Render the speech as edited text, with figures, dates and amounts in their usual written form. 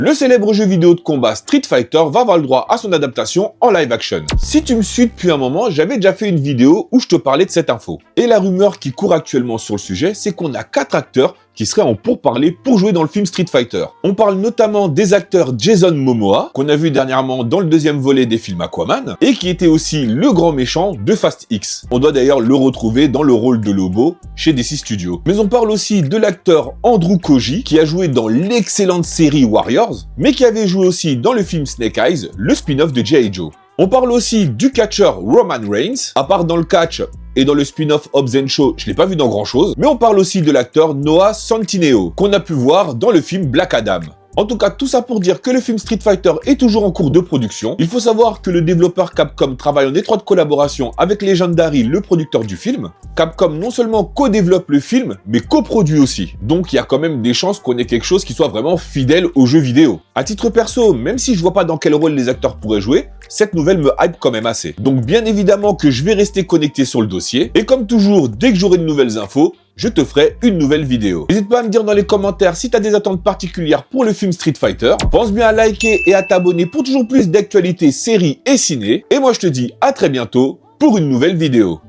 Le célèbre jeu vidéo de combat Street Fighter va avoir le droit à son adaptation en live action. Si tu me suis depuis un moment, j'avais déjà fait une vidéo où je te parlais de cette info. Et la rumeur qui court actuellement sur le sujet, c'est qu'on a 4 acteurs qui seraient en pourparlers pour jouer dans le film Street Fighter. On parle notamment des acteurs Jason Momoa, qu'on a vu dernièrement dans le deuxième volet des films Aquaman, et qui était aussi le grand méchant de Fast X. On doit d'ailleurs le retrouver dans le rôle de Lobo chez DC Studios. Mais on parle aussi de l'acteur Andrew Koji, qui a joué dans l'excellente série Warriors, mais qui avait joué aussi dans le film Snake Eyes, le spin-off de G.I. Joe. On parle aussi du catcheur Roman Reigns, à part dans le catch et dans le spin-off Hobbs & Shaw, je l'ai pas vu dans grand chose, mais on parle aussi de l'acteur Noah Centineo, qu'on a pu voir dans le film Black Adam. En tout cas, tout ça pour dire que le film Street Fighter est toujours en cours de production. Il faut savoir que le développeur Capcom travaille en étroite collaboration avec Legendary, le producteur du film. Capcom non seulement co-développe le film, mais coproduit aussi. Donc il y a quand même des chances qu'on ait quelque chose qui soit vraiment fidèle aux jeux vidéo. À titre perso, même si je vois pas dans quel rôle les acteurs pourraient jouer, cette nouvelle me hype quand même assez. Donc bien évidemment que je vais rester connecté sur le dossier. Et comme toujours, dès que j'aurai de nouvelles infos, je te ferai une nouvelle vidéo. N'hésite pas à me dire dans les commentaires si tu as des attentes particulières pour le film Street Fighter. Pense bien à liker et à t'abonner pour toujours plus d'actualités, séries et ciné. Et moi je te dis à très bientôt pour une nouvelle vidéo.